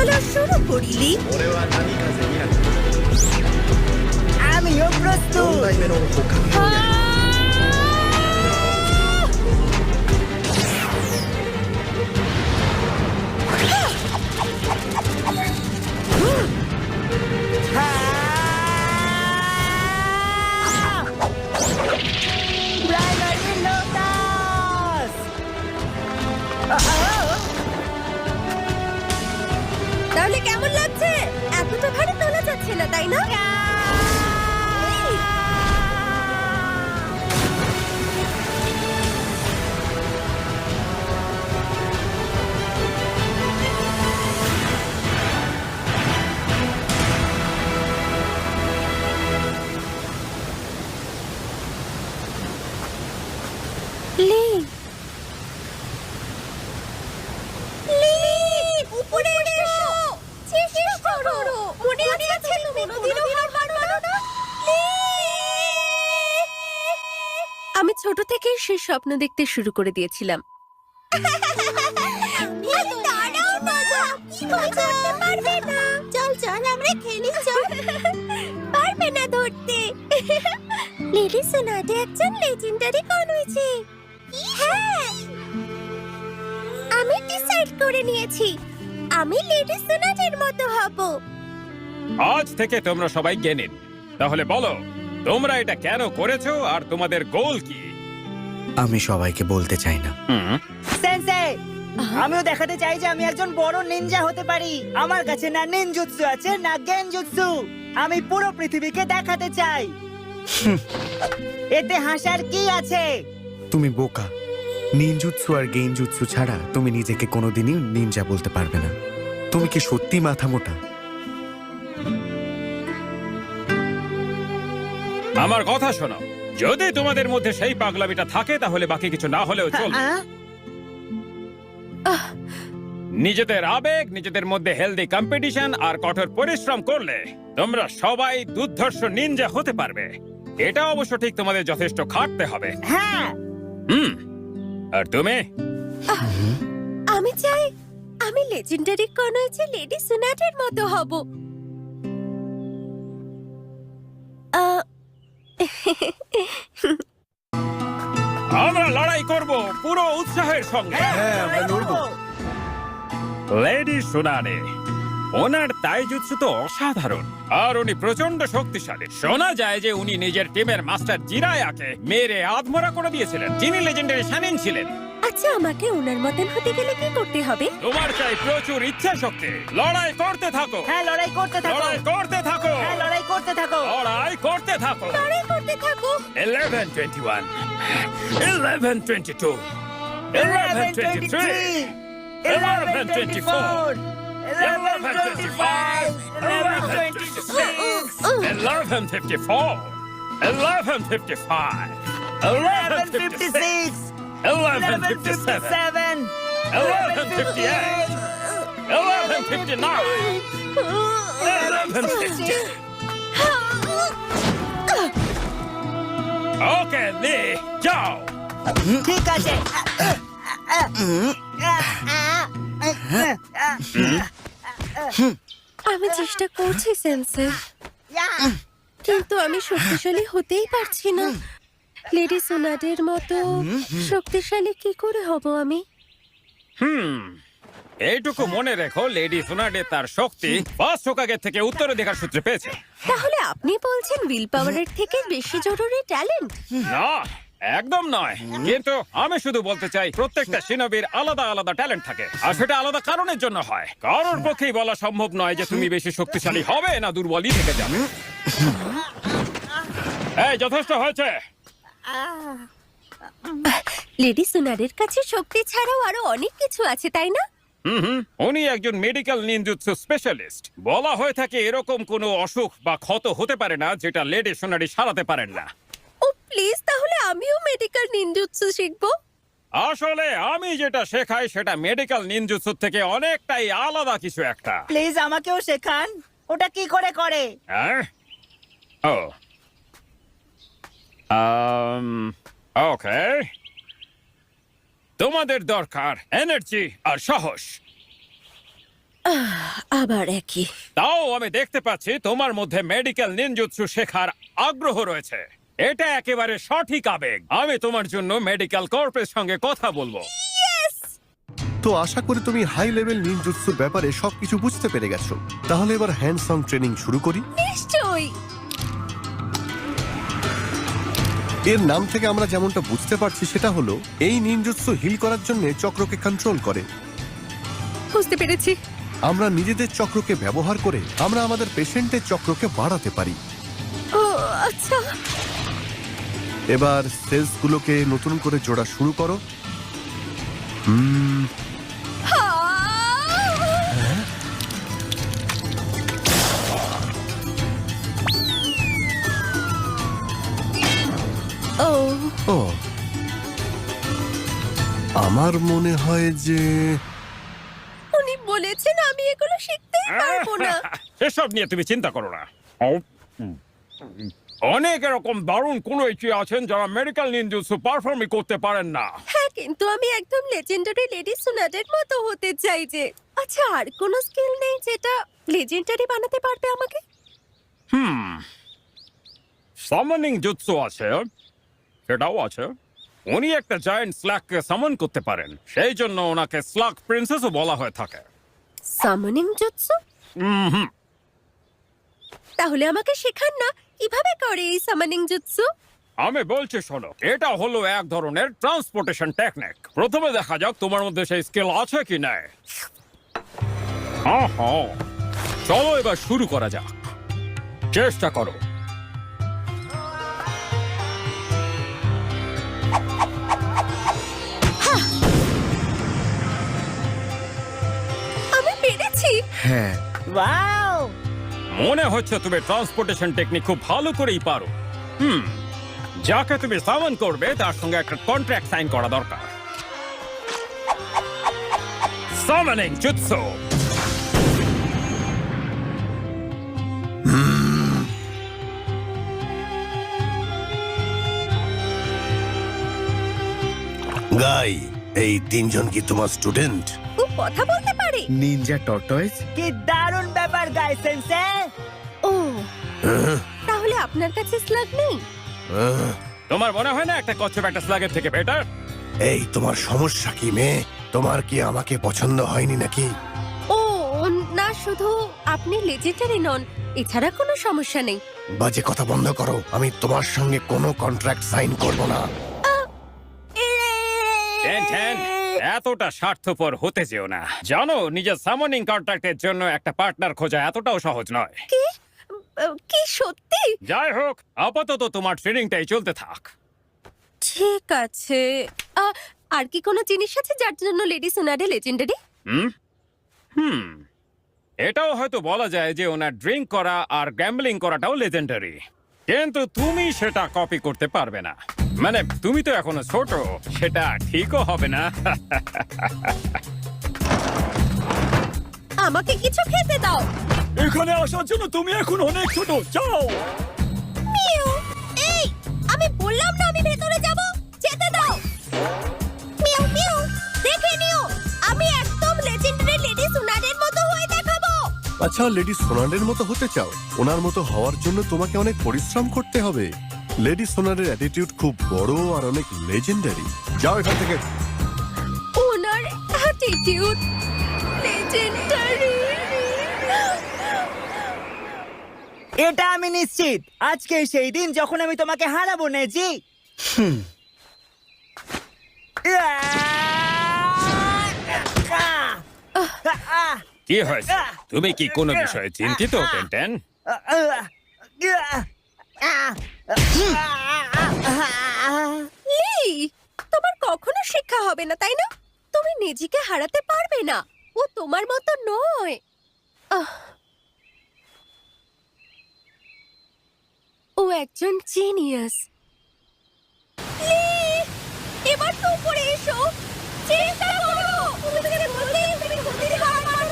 চলো শুরু করি লি। 俺は波風見な আমিও প্রস্তুত 4代目の捕獲をやる প্রাইমারি লোটাস তাহলে কেমন লাগছে? এতটা ভারী তোলা যাচ্ছে না, তাই না? এই, লি। লি, উপরে এসো। চেষ্টা করো। মনে আছে তুমি কোনোদিনও হার মানো না? লি। আমি ছোট থেকেই সেই স্বপ্ন দেখতে শুরু করে দিয়েছিলাম। চল চল আমরা খেলি চল। পারবে না ধরতে। লেডি সোনাটে একজন লেজেন্ডারি কন হয়েছে। হ্যাঁ, আমি ডিসাইড করে নিয়েছি আমি লেডি সোনাটের মতো হব। আজ থেকে তোমরা সবাই গেনিন। তাহলে বলো তোমরা এটা কেন করেছো আর তোমাদের গোল কি? আমি সবাইকে বলতে চাই না। সেন্সেই আমিও দেখাতে চাই যে আমি একজন বড় নিনজা হতে পারি। আমার কাছে না নিনজুৎসু আছে না গেনজুৎসু। আমি পুরো পৃথিবীকে দেখাতে চাই। এতে হাসার কি আছে? তুমি বোকা। নিনজুৎসু আর গেইনজুৎসু ছাড়া তুমি নিজেকে কোনোদিনই নিনজা বলতে পারবে না। তুমি কি সত্যি মাথা মোটা? আমার কথা শোনো, যদি তোমাদের মধ্যে সেই পাগলামিটা থাকে তাহলে বাকি কিছু না হলেও চলবে। নিজেদের আবেগ, নিজেদের মধ্যে হেলদি কম্পিটিশন আর কঠোর পরিশ্রম করলে তোমরা সবাই দুর্ধর্ষ নিনজা হতে পারবে। এটা অবশ্য ঠিক তোমাদের যথেষ্ট খাটতে হবে। হ্যাঁ, আর তুমি? আমি চাই আমি লেজেন্ডারি কন হয়েছে লেডি সোনাটের মতো হব। আমরা লড়াই করব পুরো উৎসাহের সঙ্গে। হ্যাঁ, আমরা লড়বো। লেডি সোনানে, ওনার তাইজুৎসু তো অসাধারণ আর উনি প্রচন্ড শক্তিশালী। শোনা যায় যে উনি নিজের টিমের মাস্টার জিরায়াকে মেরে আধমরা করে দিয়েছিলেন, যিনি লেজেন্ডারি শানিন ছিলেন। আচ্ছা, আমাকে ওনার মতন হতে গেলে কি করতে হবে? তোমার চাই প্রচুর ইচ্ছা শক্তি। লড়াই করতে থাকো, হ্যাঁ লড়াই করতে থাকো। লড়াই করতে থাকো, হ্যাঁ লড়াই করতে থাকো। লড়াই করতে থাকো। লড়াই করতে থাকো। 11:21, 11:22, 11:23, 11:24, 11:25, 11:26, 11:54, 11:55, 11:56, 11:57, 11:58, 11:59, 11:60. ওকে, লি, যাও। ঠিক আছে। আমি চেষ্টা করছি সেন্সে, কিন্তু আমি শক্তিশালী হতেই পারছি না। লেডি সোনাটের মতো শক্তিশালী কি করে হব আমি? এইটুকু মনে রেখো, লেডি সোনাডে তার শক্তি ফার্স্ট হোকাগের থেকে উত্তরাধিকার সূত্রে পেয়েছে। তাহলে আপনি বলছেন উইল পাওয়ারের থেকে বেশি জরুরি ট্যালেন্ট? না, একদম নয়। কিন্তু আমি শুধু বলতে চাই প্রত্যেকটা শিনবির আলাদা আলাদা ট্যালেন্ট থাকে, আর সেটা আলাদা কারণের জন্য হয়। কারোর পক্ষেই বলা সম্ভব নয় যে তুমি বেশি শক্তিশালী হবে না দুর্বলই থেকে যাবে। এই যথেষ্ট হয়েছে। লেডি সোনারের কাছে শক্তি ছাড়াও আরো অনেক কিছু আছে, তাই না? উনি একজন মেডিকেল নিনজুৎসু স্পেশালিস্ট। বলা হয়ে থাকে এরকম কোনো অসুখ বা ক্ষত হতে পারে না যেটা লেডি সোনারি সারাতে পারেন না। ও প্লিজ, তাহলে আমিও মেডিকেল নিনজুৎসু শিখবো। আসলে আমি যেটা শেখাই সেটা মেডিকেল নিনজুৎসু থেকে অনেকটাই আলাদা কিছু একটা। প্লিজ আমাকেও শেখান। ওটা কি করে করে? হ্যাঁ? ও ওকে, তোমাদের দরকার এনার্জি আর সাহস। আবার একই। তাও আমি দেখতে পাচ্ছি তোমার মধ্যে মেডিকেল নিনজুৎসু শেখার আগ্রহ রয়েছে। এটা একেবারে সঠিক আবেগ। আমি তোমার জন্য মেডিকেল কর্পের সঙ্গে কথা বলবো। তো আশা করি তুমি হাই লেভেল নিনজুৎসুর ব্যাপারে সবকিছু বুঝতে পেরে গেছো। তাহলে এবার হ্যান্ডস অন ট্রেনিং শুরু করি। নিশ্চয়ই। এর নাম থেকে আমরা যেমনটা বুঝতে পারছি সেটা হলো এই নিনজুৎসু হিল করার জন্য চক্রকে কন্ট্রোল করে। বুঝতে পেরেছি। আমরা নিজেদের চক্রকে ব্যবহার করে আমরা আমাদের পেশেন্টের চক্রকে বাড়াতে পারি। ও আচ্ছা। এবার সেলস গুলোকে নতুন করে জোড়া শুরু করো। ও ও আমার মনে হয় যে উনি বলেছেন আমি এগুলো শিখতেই পারবো না। এসব নিয়ে তুমি চিন্তা করো না। অনেক এরকম দারুণ কোনো ইচ্ছে আছেন যারা মেডিকেল নিনজুৎসু পারফর্মই করতে পারেন না। হ্যাঁ, কিন্তু আমি একদম লেজেন্ডারি লেডি সুনাডের মতো হতে চাই যে। আচ্ছা, আর কোনো স্কিল নেই যেটা লেজেন্ডারি বানাতে পারবে আমাকে? সামানিং জুৎসু আছে, সেটাও আছে। উনি একটা জায়ান্ট স্ল্যাগকে সামন করতে পারেন, সেই জন্য ওনাকে স্ল্যাগ প্রিন্সেসও বলা হয়ে থাকে। সামনিং জুৎসু? তাহলে আমাকে শেখান না কিভাবে করে এই সামনিং জুৎসু? আমি বলছি শোনো, এটা হলো এক ধরনের ট্রান্সপোর্টেশন টেকনিক। প্রথমে দেখা যাক তোমার মধ্যে সেই স্কিল আছে কি না। হ্যাঁ, চলো এবার শুরু করা যাক। চেষ্টা করো। আমি পেরেছি। হ্যাঁ, ওয়াও! মনে হচ্ছে তুমি ট্রান্সপোর্টেশন টেকনিক খুব ভালো করেই পারো। যাকে তুমি সামন করবে তার সঙ্গে একটা কন্ট্রাক্ট সাইন করা দরকার। সামনিং জুৎসু। গাই, এই তিনজন কি তোমার স্টুডেন্ট? ও কথা বলতে পারে? Ninja tortoise. কি দারুণ ব্যাপার গাই সেন্সে! ও, তাহলে আপনার কাছে স্লাগ নেই? তোমার মনে হয় না একটা কচ্ছপ একটা স্ল্যাগের থেকে বেটার? এই তোমার সমস্যা কি মেয়ে? তোমার কি আমাকে পছন্দ হয়নি নাকি? ও না, শুধু আপনি লেজেন্ডারি নন, এছাড়া কোনো সমস্যা নেই। বাজে কথা বন্ধ করো। আমি তোমার সঙ্গে কোনো কন্ট্রাক্ট সাইন করব না। টেন, এতটা স্বার্থপর হতে যেও না। জানো, নিজের সামনিং কন্ট্রাক্টের জন্য একটা পার্টনার খোঁজা এতটাও সহজ নয়। কি সত্যি? যাই হোক, আপাতত তোমার ট্রেনিংটাই চলতে থাক। ঠিক আছে। আর কি কোনো জিনিস আছে যার জন্য লেডি সোনাডে লেজেন্ডারি? এটাও হয়তো বলা যায় যে ওনার ড্রিঙ্ক করা আর গ্যাম্বলিং করাটাও লেজেন্ডারি, কিন্তু তুমি সেটা কপি করতে পারবে না। মানে তুমি তো এখনো ছোট, সেটা ঠিকও হবে না। আমাকে কিছু খেতে দাও। এখানে আসার জন্য তুমি এখন অনেক ছোট। যাও। মিউ, এই আমি বললাম না আমি ভেতরে যাব, যেতে দাও। মিউ মিউ, দেখে নিও, আমি একদম লেজেন্ডারি লেডি সোনাডের মতো হয়ে দেখাবো। আচ্ছা, লেডি সোনারের মতো হতে চাও? ওনার মতো হওয়ার জন্য তোমাকে অনেক পরিশ্রম করতে হবে। লেডি সোনারের অ্যাটিটিউড খুব বড় আর অনেক লেজেন্ডারি। যাও এখান থেকে। ওনার অ্যাটিটিউড লেজেন্ডারি। এটা আমি নিশ্চিত আজকে সেই দিন যখন আমি তোমাকে হারাবো, নেজি। কি হয়েছে? তুমি কি কোনো বিষয়ে চিন্তিত, টেন? লি, তোমার কখনো শিক্ষা হবে না, তাই না? তুমি নিজেকে হারাতে পারবে না, ও তোমার মতো নয়। ও একজন জিনিয়াস। লি, এবার তো উপরে এসো, চেষ্টা করো। তুমি বলতে তুমি গতির হার মারো।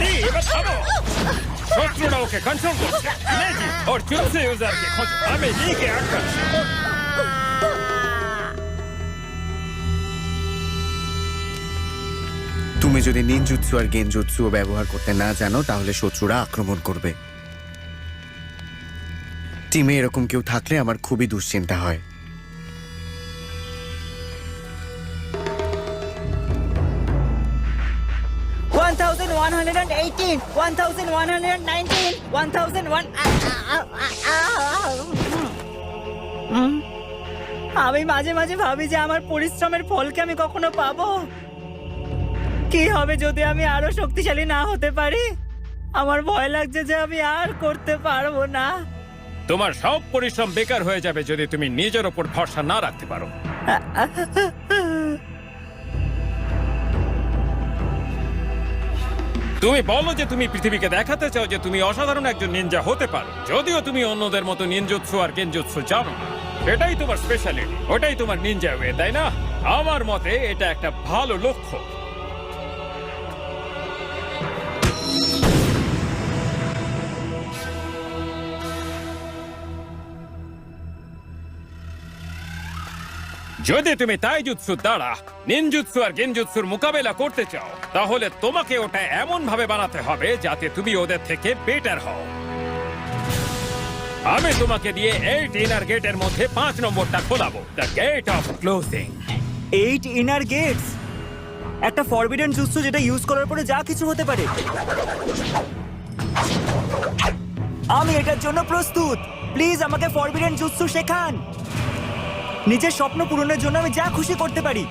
লি, এবার থামো। শত্রুরা ওকে কন্ট্রোল করছে। নেজি, ওর জুৎসু ইউজারকে খোঁজো, আমি লিকে আটকাচ্ছি। তুমি যদি নিনজুৎসু আর গেনজুৎসু ব্যবহার করতে না জানো তাহলে শত্রুরা আক্রমণ করবে। টিমে এরকম কেউ থাকলে আমার খুবই দুশ্চিন্তা হয়। আমি মাঝে মাঝে ভাবি যে আমার পরিশ্রমের ফলকে আমি কখনো পাবো। কি হবে যদি আমি আরো শক্তিশালী না হতে পারি? আমার ভয় লাগছে যে আমি আর করতে পারবো না। তোমার সব পরিশ্রম বেকার হয়ে যাবে যদি তুমি নিজের ওপর ভরসা না রাখতে পারো। তুমি বলো যে তুমি পৃথিবীকে দেখাতে চাও যে তুমি অসাধারণ একজন নিনজা হতে পারো, যদিও তুমি অন্যদের মতো নিনজুৎসু আর গেনজুৎসু জানো না। এটাই তোমার স্পেশালিটি, ওটাই তোমার নিনজা ওয়ে, তাই না? আমার মতে এটা একটা ভালো লক্ষ্য। যদি তুমি তাইজুৎসুর দ্বারা নিনজুৎসু আর গেনজুৎসুর মোকাবেলা করতে চাও তাহলে তোমাকে ওটা এমন ভাবে বানাতে হবে যাতে তুমি ওদের থেকে বেটার হও। আমি তোমাকে দিয়ে 8 ইনার গেটের মধ্যে 5 নম্বরটা খোলাবো, the gate of closing. 8 inner gates, একটা ফরবিডেন জুৎসু যেটা ইউজ করার পরে যা কিছু হতে পারে। আমি এটার জন্য প্রস্তুত। প্লিজ আমাকে ফরবিডেন জুৎসু শেখান। নিজের স্বপ্ন পূরণের জন্য আমি যা খুশি করতে পারি।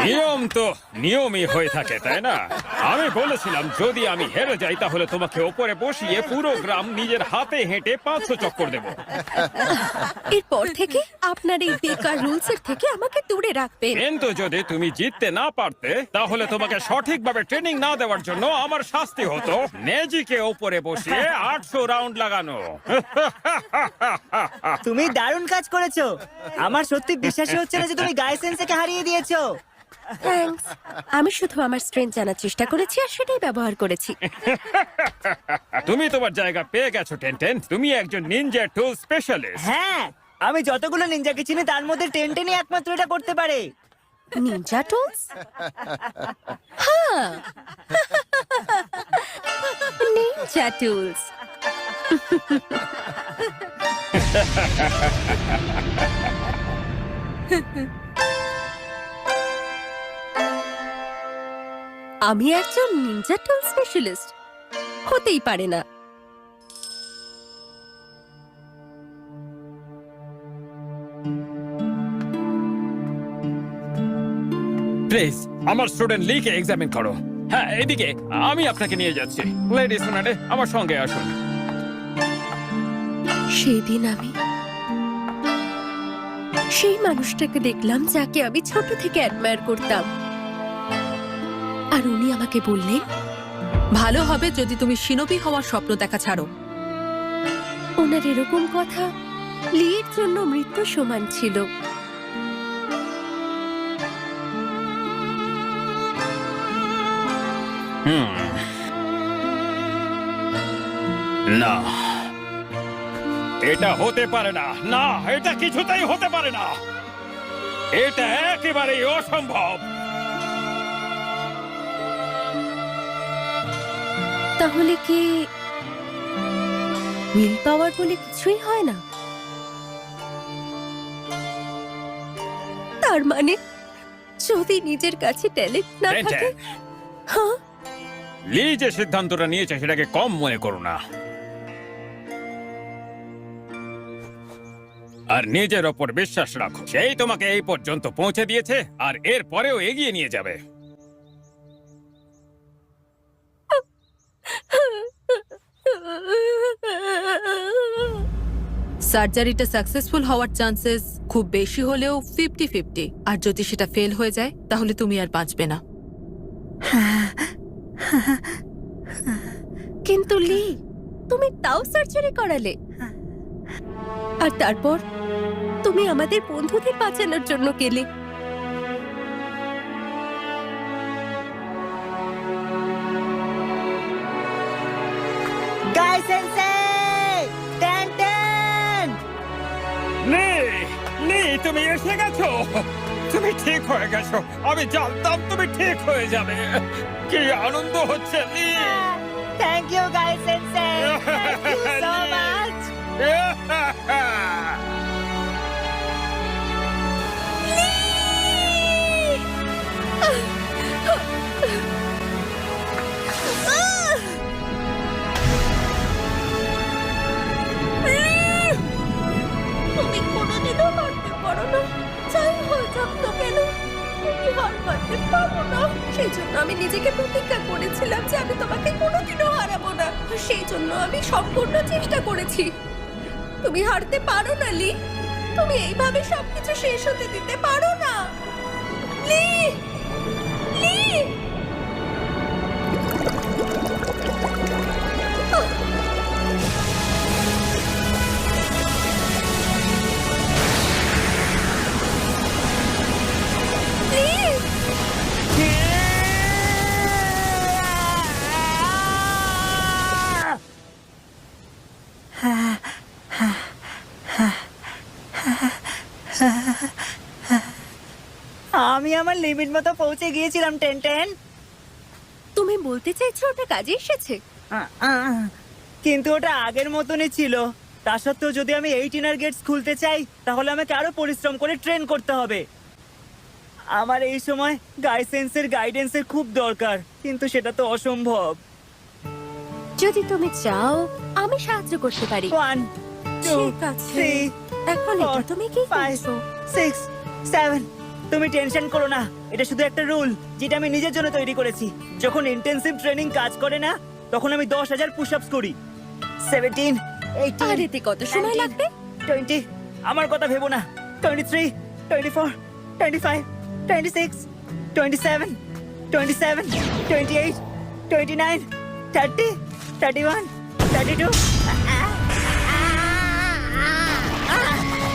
নিয়ম তো নিয়মই হয়ে থাকে, তাই না? আমি বলেছিলাম যদি আমি হেরে যাই তাহলে তোমাকে ওপরে বসিয়ে পুরো গ্রাম নিজের হাতে হেঁটে 500 চক্কর দেব। এরপর থেকে আপনার এই বেকার রুলসের থেকে আমাকে দূরে রাখবেন। কিন্তু যদি তুমি জিততে না পারতে তাহলে তোমাকে সঠিকভাবে ট্রেনিং না দেওয়ার জন্য আমার শাস্তি হতো নেজিকে ওপরে বসিয়ে 800 রাউন্ড লাগানো। তুমি দারুণ কাজ করেছো। আমার সত্যি বিশ্বাসই হচ্ছে না যে তুমি গাই সেন্সেকে হারিয়ে দিয়েছো। থ্যাঙ্কস। আমি শুধু আমার স্ট্রেংথ জানার চেষ্টা করেছি আর সেটাই ব্যবহার করেছি। তুমি তোমার জায়গা পেয়ে গেছো টেনটেন, তুমি একজন নিনজা টুল স্পেশালিস্ট। হ্যাঁ, আমি যতগুলো নিনজাকে চিনি তার মধ্যে টেনটেনই একমাত্র এটা করতে পারে। Ninja tools? হ্যাঁ, নিনজা টুলস। আমি একজন নিনজা টুল স্পেশালিস্ট হতেই পারে না। প্লিজ আমার স্টুডেন্ট লিকে এক্সামিন করো। হ্যাঁ, এদিকে আমি আপনাকে নিয়ে যাচ্ছি। লেডিস সোনারে আমার সঙ্গে আসুন। সেদিন আমি সেই মানুষটাকে দেখলাম যাকে আমি ছোট থেকে অ্যাডমায়ার করতাম, আর উনি আমাকে বললেন ভালো হবে যদি তুমি শিনোবি হওয়ার স্বপ্ন দেখা ছাড়ো। ওনার এরকম কথা লির জন্য মৃত্যু সমান ছিল। না, এটা হতে পারে না। না, এটা কিছুতেই হতে পারে না। এটা একেবারেই অসম্ভব। তাহলে কি উইল পাওয়ার বলে কিছুই হয় না? তার মানে যদি নিজের কাছে ট্যালেন্ট না থাকে, হ্যাঁ, লি যে সিদ্ধান্তটা নিয়েছে সেটাকে কম মনে করো না, আর নিজের ওপর বিশ্বাস রাখো। সেই তোমাকে এই পর্যন্ত পৌঁছে দিয়েছে, আর এর পরেও এগিয়ে নিয়ে যাবে। সার্জারিটা সাকসেসফুল হওয়ার চান্সেস খুব বেশি হলেও 50-50। আর যদি সেটা ফেল হয়ে যায় তাহলে তুমি আর বাঁচবে না। কিন্তু লি, তুমি তাও সার্জারি করালে, আর তারপর তুমি আমাদের বন্ধুদের বাঁচানোর জন্য গেলে। গাই সেন্সেই, টেন টেন। লি, লি, তুমি এসে গেছো। তুমি ঠিক হয়ে গেছো। আমি জানতাম তুমি ঠিক হয়ে যাবে। কি আনন্দ হচ্ছে Lee. Thank you Guy sensei, thank you so much. তুমি কোনোদিনও হারতে পারো না, যাই হয়ে যাক না কেন, তুমি হার মানতে পারো না। সেই জন্য আমি নিজেকে প্রতিজ্ঞা করেছিলাম যে আমি তোমাকে কোনোদিনও হারাবো না। আর সেই জন্য আমি সম্পূর্ণ চেষ্টা করেছি। তুমি হারতে পারো না লি, তুমি এইভাবে সবকিছু শেষ হতে দিতে পারো না লি। লি, আমি আমার লিমিট মতো পৌঁছে গিয়েছিলাম টেন টেন। তুমি বলতে চাইছো ওটা কাজে এসেছে? কিন্তু ওটা আগের মতনই ছিল। তা সত্ত্বেও যদি আমি এই ইনার গেটস খুলতে চাই তাহলে আমাকে আরো পরিশ্রম করে ট্রেন করতে হবে। আমার এই সময় গাইসেন্সের গাইডেন্সের খুব দরকার, কিন্তু সেটা তো অসম্ভব। যদি তুমি চাও আমি সাহায্য করতে পারি। 1 2 ঠিক আছে, 3 এখন এটা 4, তুমি কি 5 করছো? 6 7। তুমি টেনশন করো না, এটা শুধু একটা রুল যেটা আমি নিজের জন্য তৈরি করেছি। যখন ইন্টেনসিভ ট্রেনিং কাজ করে না, তখন আমি 10,000 পুশ আপস করি। 17 18 আর এতে কত সময় 19, লাগবে? 20। আমার কথা ভেবো না। 23 24 25 26 27 27 28 29 30 31 32।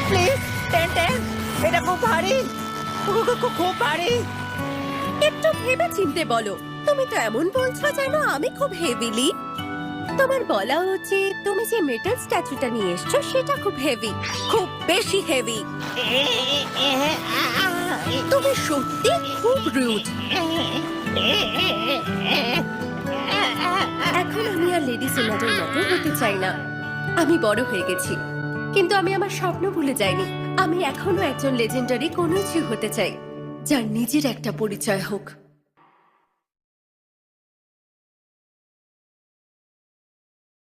প্লিজ 10 10। এটা খুব ভারী, খুব ভারী। একটু ভেবে চিনতে বলো। তুমি তো এমন বলছো যেন আমি খুব হেভিলি। তোমার বলা উচিত তুমি যে মেটাল স্ট্যাচুটা নিয়ে এসছো সেটা খুব হেভি, খুব বেশি হেভি। তুমি সত্যি খুব রুড। এখন আমি আর লেডি সিনারের মতো হতে চাই না। আমি বড় হয়ে গেছি, কিন্তু আমি আমার স্বপ্ন ভুলে যাইনি। আমি এখনো একজন লেজেন্ডারি কোনো কিছু হতে চাই, যার নিজের একটা পরিচয় হোক।